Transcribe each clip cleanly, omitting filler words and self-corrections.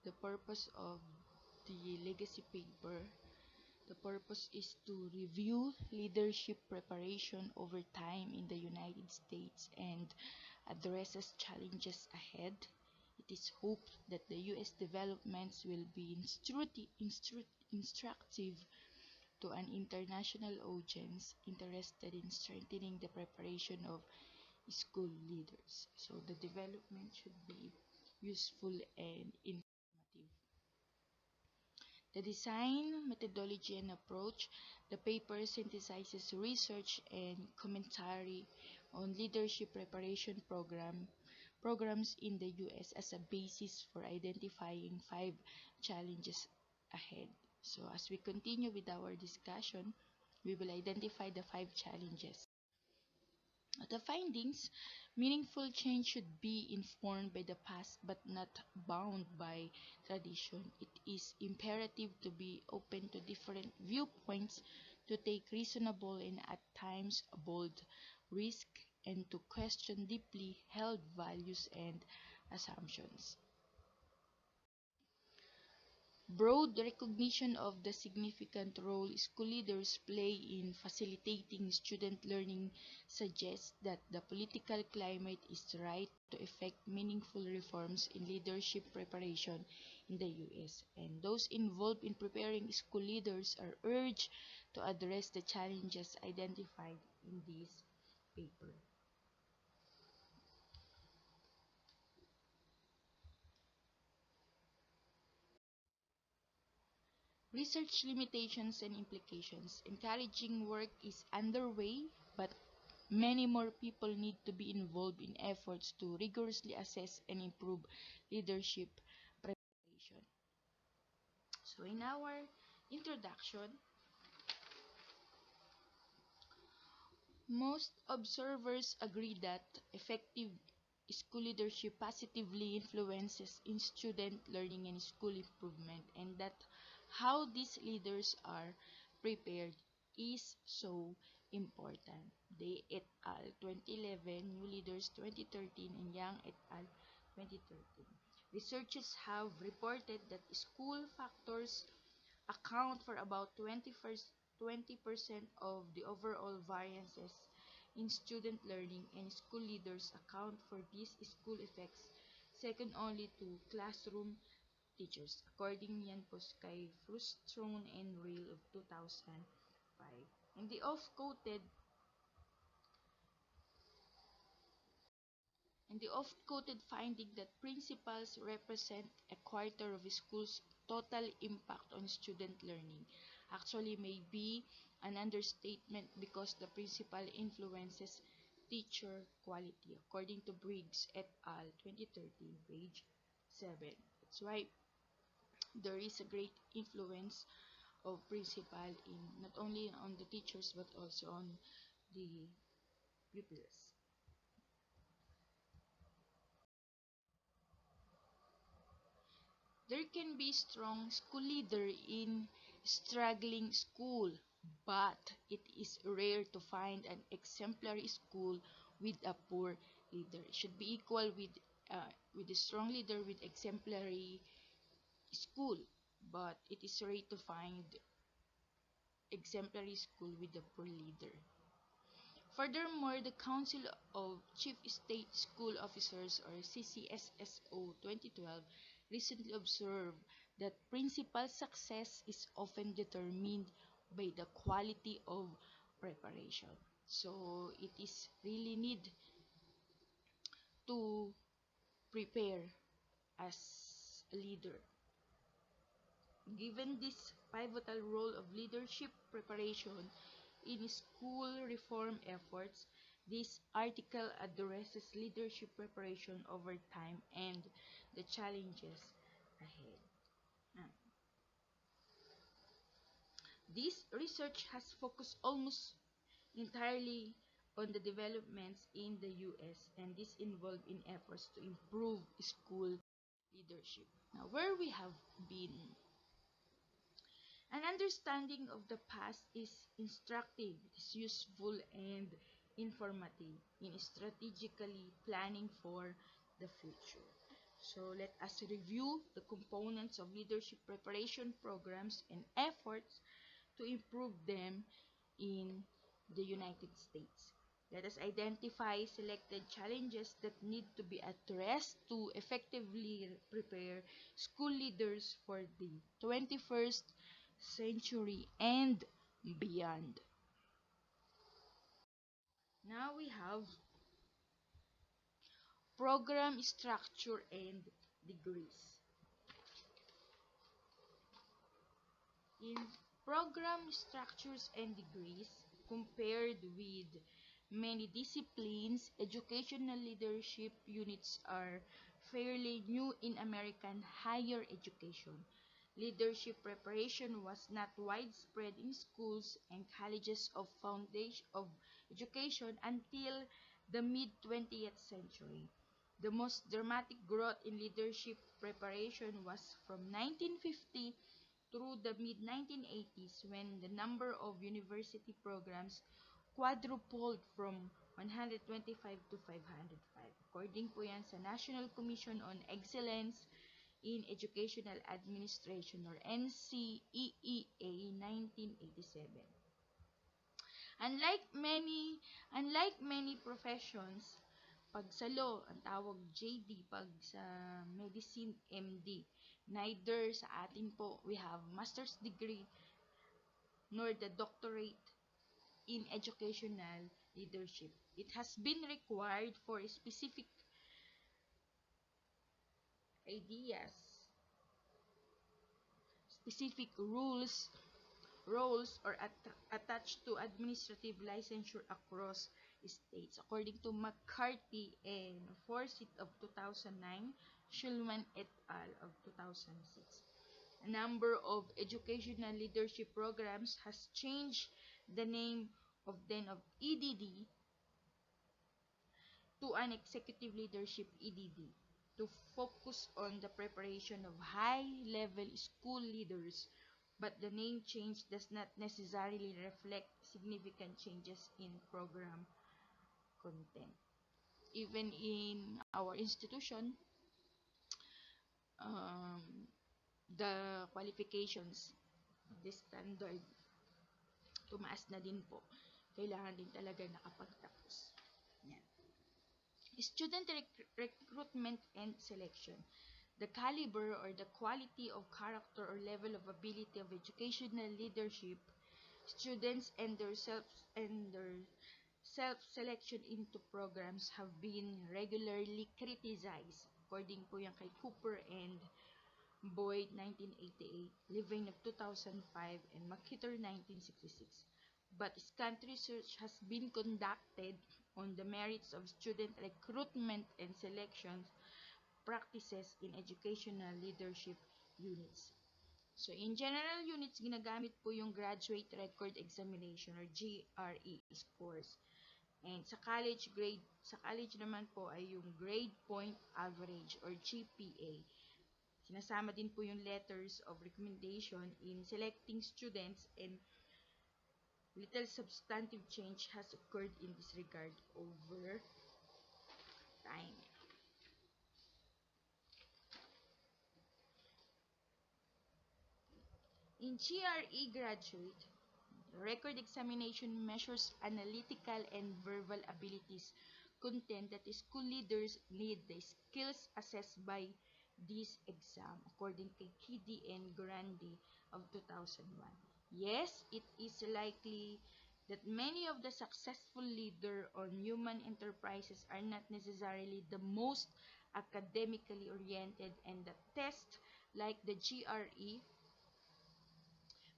the purpose of the legacy paper. The purpose is to review leadership preparation over time in the United States and addresses challenges ahead. It is hoped that the U.S. developments will be instructive to an international audience interested in strengthening the preparation of school leaders. So the development should be useful and informative. The design, methodology, and approach. The paper synthesizes research and commentary on leadership preparation programs in the U.S. as a basis for identifying 5 challenges ahead. So as we continue with our discussion, we will identify the 5 challenges. The findings: meaningful change should be informed by the past but not bound by tradition. It is imperative to be open to different viewpoints, to take reasonable and at times bold risk, and to question deeply held values and assumptions. Broad recognition of the significant role school leaders play in facilitating student learning suggests that the political climate is right to effect meaningful reforms in leadership preparation in the U.S., and those involved in preparing school leaders are urged to address the challenges identified in this paper. Research limitations and implications. Encouraging work is underway, but many more people need to be involved in efforts to rigorously assess and improve leadership preparation. So, in our introduction, most observers agree that effective school leadership positively influences in student learning and school improvement, and that how these leaders are prepared is so important. They et al. 2011, New Leaders 2013, and Young et al. 2013. Researchers have reported that school factors account for about 20% of the overall variances in student learning, and school leaders account for these school effects second only to classroom teachers, according yan po kay Frustone and Real of 2005. In the oft-quoted finding that principals represent a quarter of a school's total impact on student learning actually may be an understatement, because the principal influences teacher quality, according to Briggs et al. 2013, page 7. That's why there is a great influence of principal in not only on the teachers but also on the pupils. There can be strong school leader in struggling school, but it is rare to find an exemplary school with a poor leader. It should be equal with a strong leader with exemplary school, but it is rare to find exemplary school with a poor leader. Furthermore, the Council of Chief State School Officers, or CCSSO 2012, recently observed that principal success is often determined by the quality of preparation. So it is really need to prepare as a leader. Given this pivotal role of leadership preparation in school reform efforts, this article addresses leadership preparation over time and the challenges ahead. This research has focused almost entirely on the developments in the U.S., and this involved in efforts to improve school leadership. Now, where we have been. An understanding of the past is instructive, it is useful and informative in strategically planning for the future. So let us review the components of leadership preparation programs and efforts to improve them in the United States. Let us identify selected challenges that need to be addressed to effectively prepare school leaders for the 21st century and beyond. Now we have program structure and degrees. In program structures and degrees, compared with many disciplines, educational leadership units are fairly new in American higher education. Leadership preparation was not widespread in schools and colleges of foundation of education until the mid 20th century. The most dramatic growth in leadership preparation was from 1950 through the mid-1980s when the number of university programs quadrupled from 125 to 505. According po yan sa National Commission on Excellence in Educational Administration or NCEEA 1987. Unlike many unlike many professions, pag sa law, ang tawag JD, pag sa medicine, MD. Neither sa atin po, we have master's degree nor the doctorate in educational leadership. It has been required for specific ideas, specific roles or attached to administrative licensure across states. According to McCarthy and Forsyth of 2009, Schulman et al. Of 2006. A number of educational leadership programs has changed the name of EDD to an executive leadership EDD to focus on the preparation of high-level school leaders, but the name change does not necessarily reflect significant changes in program content. Even in our institution, um, the qualifications, the standard, tumaas na din po. Kailangan din talaga nakapagtapos. Yan. Student recruitment and selection. The caliber or the quality of character or level of ability of educational leadership, students and their self-selection into programs have been regularly criticized. According po yan kay Cooper and Boyd 1988, Levine of 2005, and McKitter 1966. But scant research has been conducted on the merits of student recruitment and selection practices in educational leadership units. So, in general units, ginagamit po yung Graduate Record Examination or GRE scores. And sa college naman po ay yung Grade Point Average or GPA. Sinasama din po yung letters of recommendation in selecting students, and little substantive change has occurred in this regard over time. In GRE graduate, record examination measures analytical and verbal abilities, content that school leaders need the skills assessed by this exam, according to Kiddy and Grandi of 2001. Yes, it is likely that many of the successful leaders on human enterprises are not necessarily the most academically oriented, and the test, like the GRE,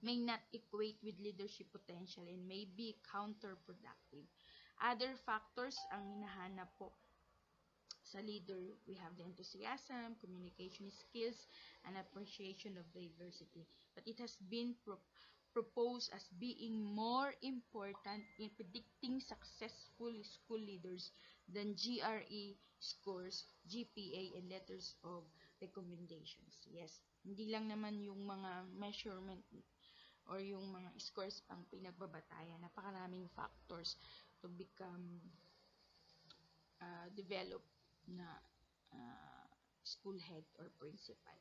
may not equate with leadership potential and may be counterproductive. Other factors ang hinahanap po sa leader, we have the enthusiasm, communication skills, and appreciation of diversity. But it has been proposed as being more important in predicting successful school leaders than GRE scores, GPA, and letters of recommendations. Yes, hindi lang naman yung mga measurement or yung mga scores ang pinagbabatayan. Napakaraming factors to become develop na school head or principal.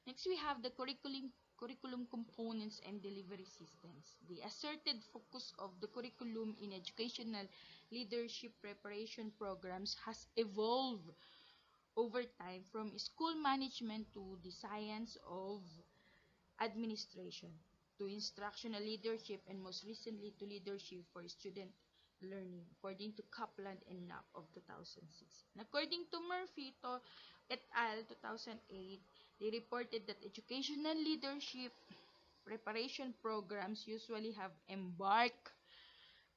Next, we have the curriculum components and delivery systems. The asserted focus of the curriculum in educational leadership preparation programs has evolved over time from school management to the science of administration to instructional leadership and most recently to leadership for student learning according to Kaplan and Knapp of 2006. And according to Murphy et al. 2008, they reported that educational leadership preparation programs usually have embarked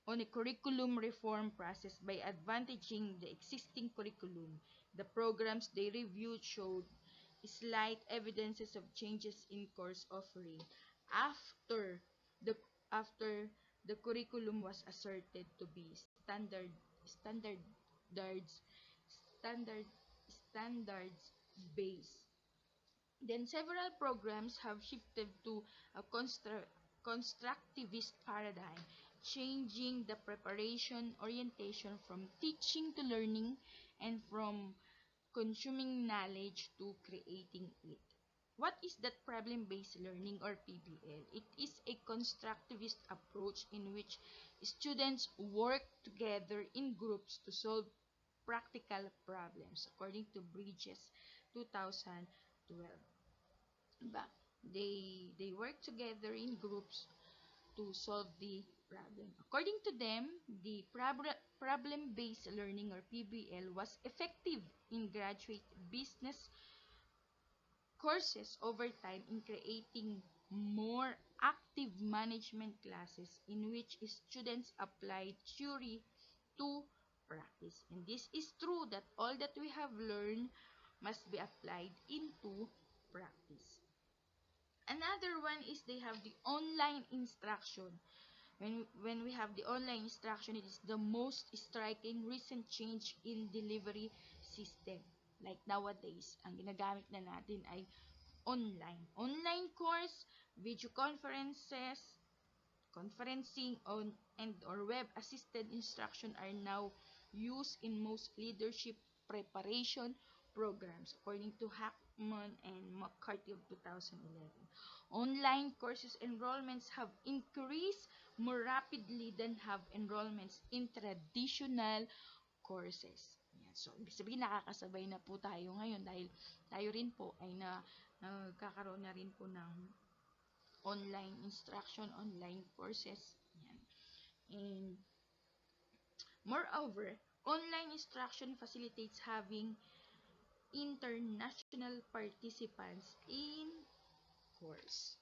on a curriculum reform process by advantaging the existing curriculum. The programs they reviewed showed slight evidences of changes in course offering after the after the curriculum was asserted to be standards standard standards based. Then several programs have shifted to a constructivist paradigm, changing the preparation orientation from teaching to learning and from consuming knowledge to creating it. What is that problem-based learning or PBL? It is a constructivist approach in which students work together in groups to solve practical problems, according to Bridges 2012. Ba? They work together in groups to solve the problem. According to them, the problem-based learning or PBL was effective in graduate business courses over time in creating more active management classes in which students applied theory to practice. And this is true that all that we have learned must be applied into practice. Another one is they have the online instruction. When we have the online instruction, it is the most striking recent change in delivery system. Like nowadays, ang ginagamit na natin ay online. Online course, video conferences, conferencing on and or web assisted instruction are now used in most leadership preparation programs according to Hackman and McCarthy of 2011. Online courses enrollments have increased more rapidly than have enrollments in traditional courses. Yan. So, ibig sabihin nakakasabay na po tayo ngayon dahil tayo rin po ay nagkakaroon na rin po ng online instruction, online courses. Yan. And moreover, online instruction facilitates having international participants in course.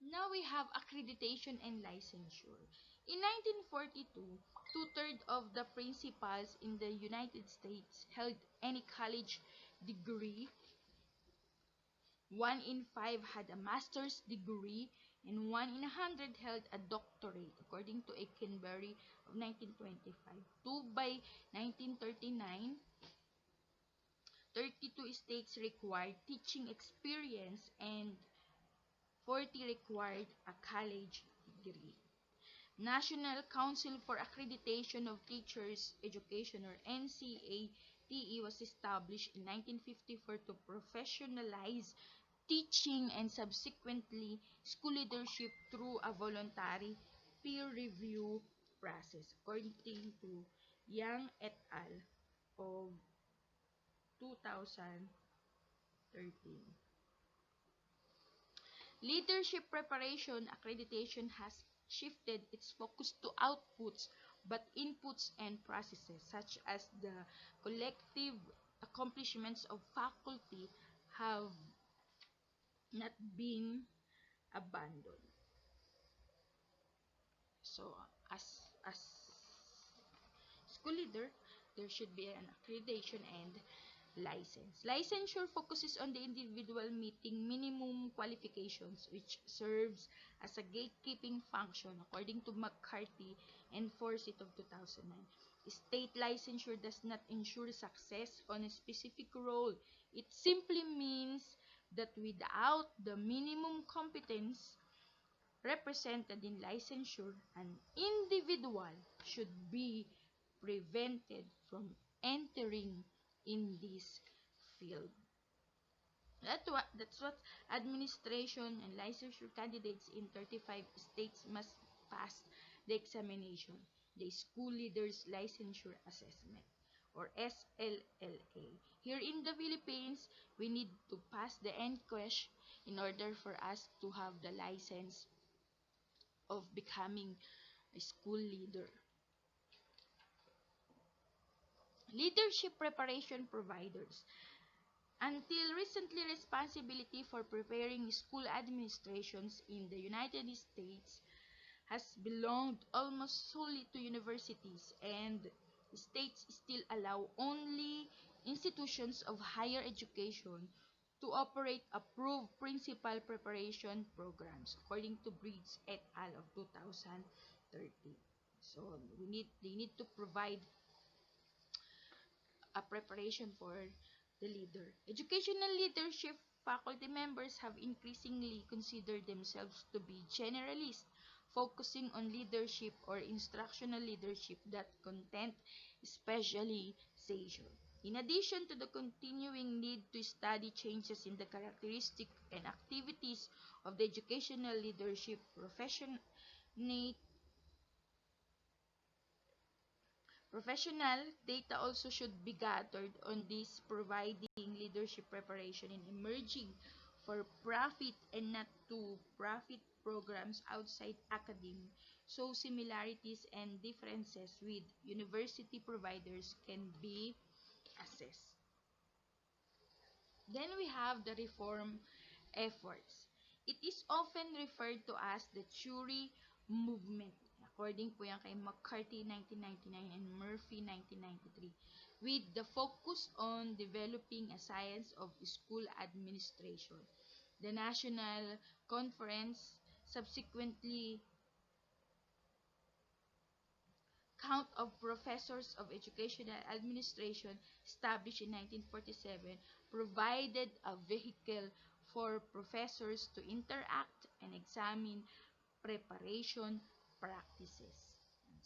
Now we have accreditation and licensure. In 1942, two-thirds of the principals in the United States held any college degree. 1 in 5 had a master's degree, and 1 in 100 held a doctorate, according to Aikenberry of 1925. By 1939, 32 states required teaching experience and 40 required a college degree. National Council for Accreditation of Teachers Education or NCATE was established in 1954 to professionalize teaching and subsequently school leadership through a voluntary peer review process according to Yang et al. Of 2013. Leadership preparation accreditation has shifted its focus to outputs, but inputs and processes such as the collective accomplishments of faculty have not been abandoned. So, as school leader, there should be an accreditation and license. Licensure focuses on the individual meeting minimum qualifications, which serves as a gatekeeping function, according to McCarthy and Forsyth of 2009. State licensure does not ensure success on a specific role. It simply means that without the minimum competence represented in licensure, an individual should be prevented from entering in this field. That's what administration and licensure candidates in 35 states must pass the examination, the School Leaders Licensure Assessment, or SLLA. Here in the Philippines, we need to pass the NQuest in order for us to have the license of becoming a school leader. Leadership preparation providers. Until recently, responsibility for preparing school administrations in the United States has belonged almost solely to universities, and states still allow only institutions of higher education to operate approved principal preparation programs, according to Briggs et al. Of 2013. So they need to provide a preparation for the leader. Educational leadership faculty members have increasingly considered themselves to be generalists, focusing on leadership or instructional leadership that content specialization. In addition to the continuing need to study changes in the characteristics and activities of the educational leadership profession, professional data also should be gathered on this, providing leadership preparation in emerging for-profit and not-to-profit programs outside academia, so similarities and differences with university providers can be assessed. Then we have the reform efforts. It is often referred to as the Curie movement. According po yan kay McCarthy 1999 and Murphy 1993, with the focus on developing a science of school administration. The National Conference subsequently count of professors of educational administration established in 1947 provided a vehicle for professors to interact and examine preparation practices.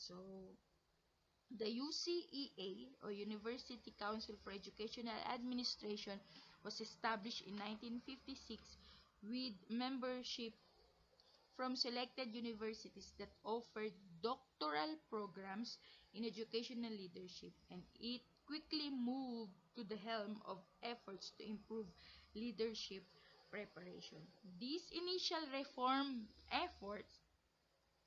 So, the UCEA, or University Council for Educational Administration, was established in 1956 with membership from selected universities that offered doctoral programs in educational leadership, and it quickly moved to the helm of efforts to improve leadership preparation. These initial reform efforts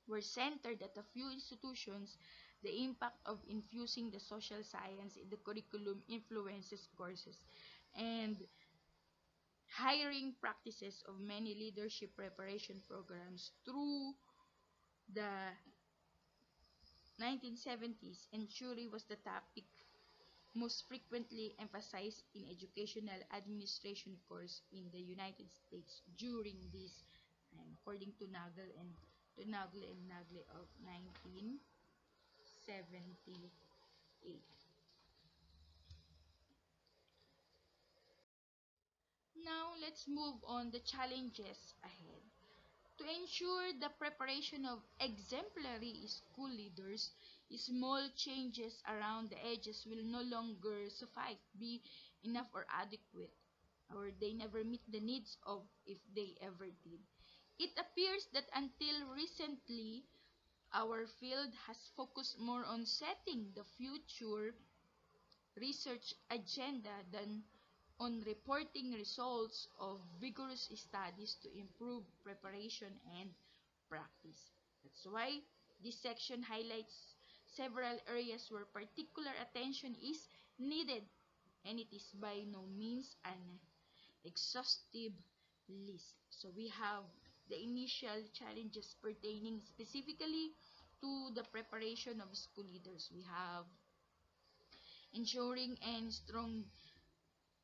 were centered at a few institutions. The impact of infusing the social science in the curriculum influences courses and hiring practices of many leadership preparation programs through the 1970s, and Curie was the topic most frequently emphasized in educational administration course in the United States during this time, according to Nagle of 1978. Now, let's move on the challenges ahead. To ensure the preparation of exemplary school leaders, small changes around the edges will no longer suffice, be enough or adequate, or they never meet the needs of if they ever did. It appears that until recently, our field has focused more on setting the future research agenda than on reporting results of vigorous studies to improve preparation and practice. That's why this section highlights several areas where particular attention is needed, and it is by no means an exhaustive list. So we have the initial challenges pertaining specifically to the preparation of school leaders. We have ensuring and strong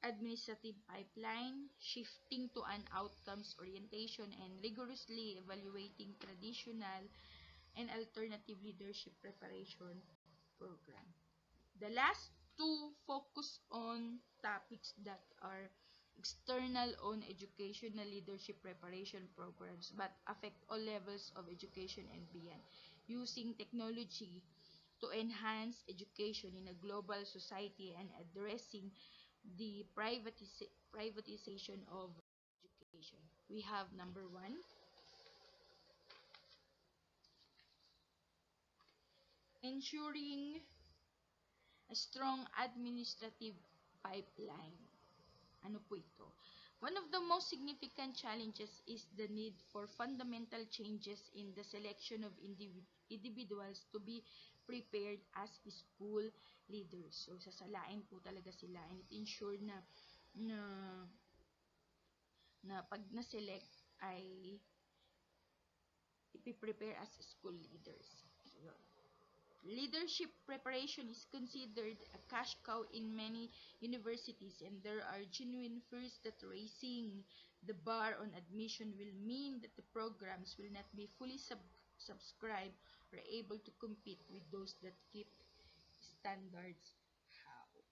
administrative pipeline, shifting to an outcomes orientation, and rigorously evaluating traditional and alternative leadership preparation program. The last two focus on topics that are external on educational leadership preparation programs but affect all levels of education and beyond, using technology to enhance education in a global society and addressing the privatization of education. We have number one, ensuring a strong administrative pipeline. Ano po ito? One of the most significant challenges is the need for fundamental changes in the selection of individuals to be prepared as school leaders. So, sasalain po talaga sila and it ensure na, na pag na-select ay ipiprepare as school leaders. So, yun. Leadership preparation is considered a cash cow in many universities, and there are genuine fears that raising the bar on admission will mean that the programs will not be fully subscribed or able to compete with those that keep standards high.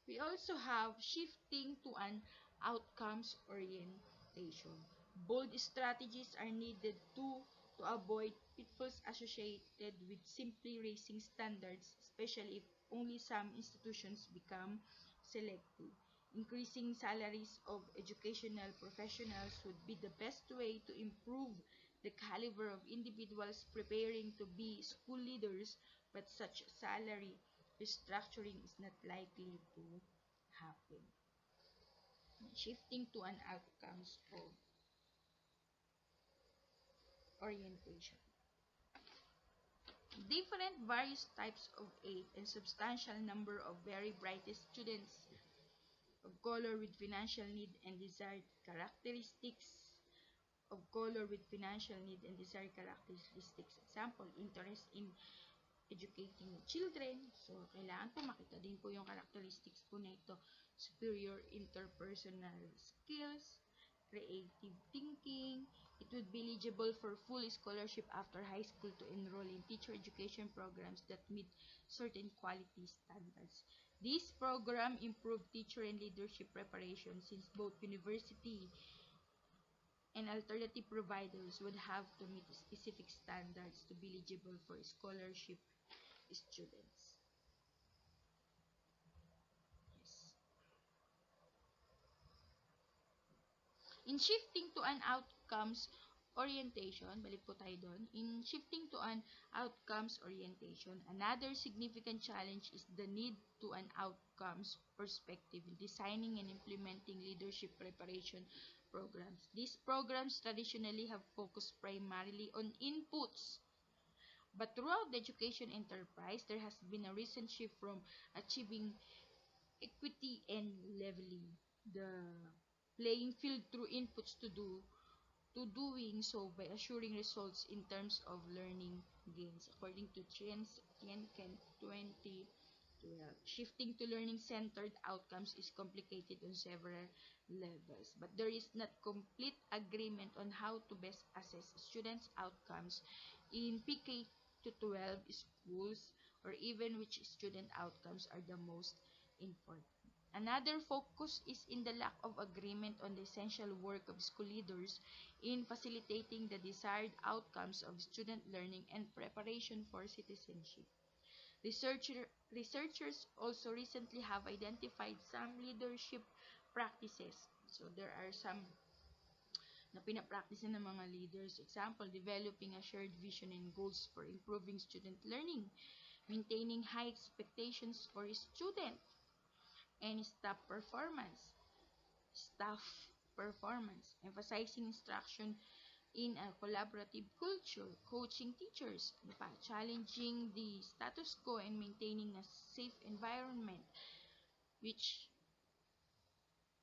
We also have shifting to an outcomes orientation. Bold strategies are needed to avoid pitfalls associated with simply raising standards, especially if only some institutions become selective. Increasing salaries of educational professionals would be the best way to improve the caliber of individuals preparing to be school leaders, but such salary restructuring is not likely to happen. Shifting to an outcomes of orientation. Different various types of aid and substantial number of very brightest students of color with financial need and desired characteristics of color with financial need and desired characteristics. Example, interest in educating children. So, kailangan po makita din po yung characteristics po na ito. Superior interpersonal skills, creative thinking. It would be eligible for full scholarship after high school to enroll in teacher education programs that meet certain quality standards. This program improved teacher and leadership preparation since both university and alternative providers would have to meet specific standards to be eligible for scholarship students. Yes. In shifting to an outcomes orientation, balik po tayo doon. In shifting to an outcomes orientation, another significant challenge is the need to an outcomes perspective in designing and implementing leadership preparation programs. These programs traditionally have focused primarily on inputs. But throughout the education enterprise, there has been a recent shift from achieving equity and leveling the playing field through inputs to doing so by assuring results in terms of learning gains. According to Tienken 2012, shifting to learning-centered outcomes is complicated on several levels, but there is not complete agreement on how to best assess students' outcomes in PK to 12 schools or even which student outcomes are the most important. Another focus is in the lack of agreement on the essential work of school leaders in facilitating the desired outcomes of student learning and preparation for citizenship. Researchers also recently have identified some leadership practices. So there are some na pinapractice ng mga leaders. Example, developing a shared vision and goals for improving student learning, maintaining high expectations for student and staff performance, emphasizing instruction in a collaborative culture, coaching teachers, challenging the status quo and maintaining a safe environment which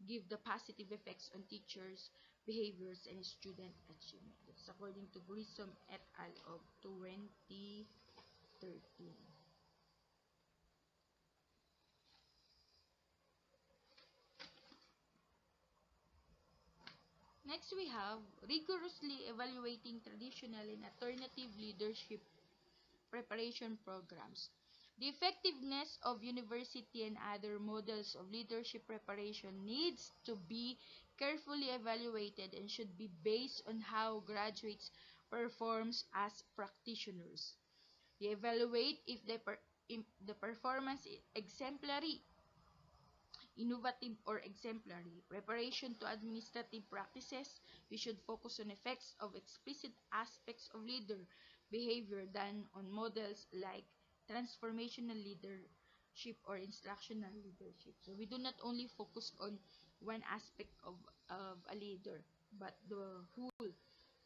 give the positive effects on teachers' behaviors and student achievement. That's according to Grissom et al. Of 2013. Next, we have rigorously evaluating traditional and alternative leadership preparation programs. The effectiveness of university and other models of leadership preparation needs to be carefully evaluated and should be based on how graduates performs as practitioners. We evaluate if the performance is exemplary, innovative, or exemplary. Preparation to administrative practices. We should focus on effects of explicit aspects of leader behavior than on models like transformational leadership or instructional leadership. So we do not only focus on one aspect of a leader, but the whole,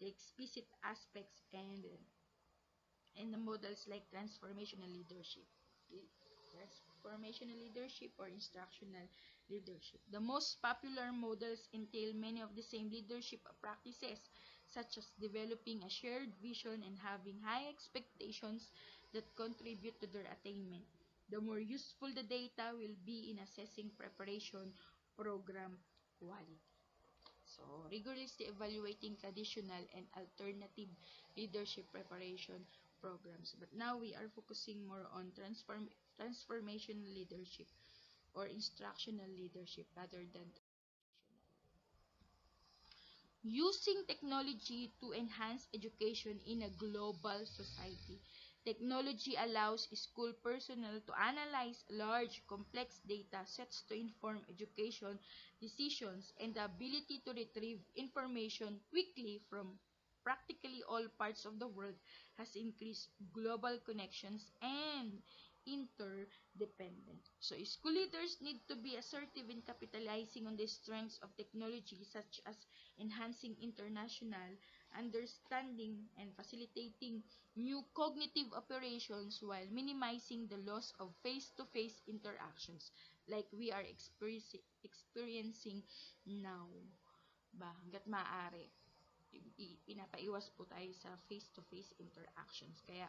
the explicit aspects and the models like transformational leadership. Transformational leadership or instructional leadership. The most popular models entail many of the same leadership practices, such as developing a shared vision and having high expectations that contribute to their attainment. The more useful the data will be in assessing preparation program quality. So, rigorously evaluating traditional and alternative leadership preparation programs. But now we are focusing more on transformational leadership or instructional leadership rather than using technology to enhance education in a global society. Technology allows school personnel to analyze large, complex data sets to inform education decisions, and the ability to retrieve information quickly from practically all parts of the world has increased global connections and interdependent. So, school leaders need to be assertive in capitalizing on the strengths of technology, such as enhancing international understanding and facilitating new cognitive operations while minimizing the loss of face-to-face interactions like we are experiencing now. Ba, hanggat maaari pinapaiwas po tayo sa face-to-face interactions. Kaya,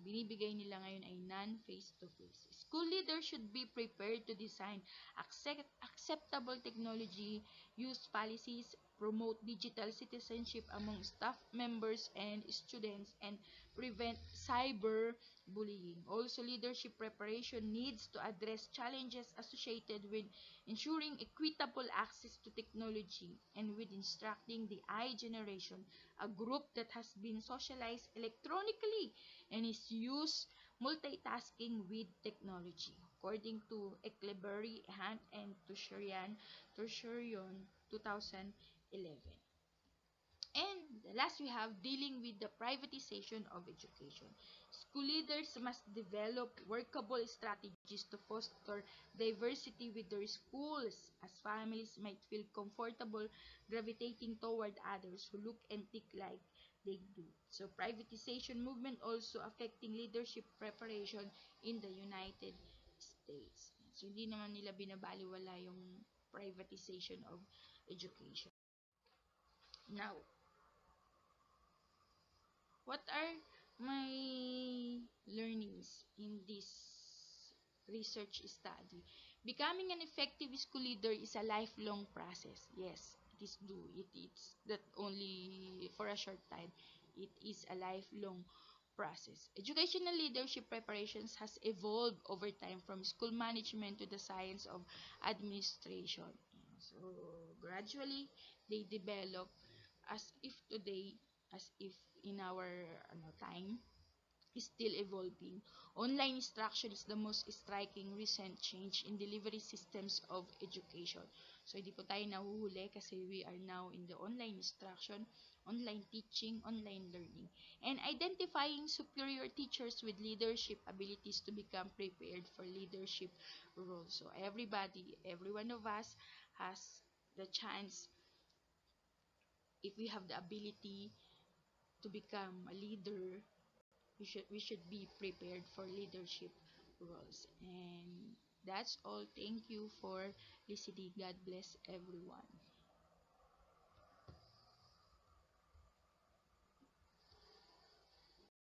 binibigay nila ngayon ay non-face-to-face. School leaders should be prepared to design acceptable technology use policies, promote digital citizenship among staff members and students, and prevent cyber bullying. Also, leadership preparation needs to address challenges associated with ensuring equitable access to technology and with instructing the I generation, a group that has been socialized electronically and is used multitasking with technology. According to Eckleberry, Hunt, and Tusharian, 2011. And last, we have dealing with the privatization of education. School leaders must develop workable strategies to foster diversity with their schools, as families might feel comfortable gravitating toward others who look and think like they do. So, privatization movement also affecting leadership preparation in the United States. So, hindi naman nila binabaliwala yung privatization of education. Now, what are my learnings in this research study? Becoming an effective school leader is a lifelong process. Yes, it is do. It's that only for a short time. It is a lifelong process. Educational leadership preparations has evolved over time from school management to the science of administration. So gradually they develop as if today, as if in our time, is still evolving. Online instruction is the most striking recent change in delivery systems of education. So, hindi po tayo nahuhuli kasi we are now in the online instruction, online teaching, online learning, and identifying superior teachers with leadership abilities to become prepared for leadership roles. So, everybody, every one of us has the chance if we have the ability to become a leader, we should be prepared for leadership roles. And that's all. Thank you for listening. God bless everyone.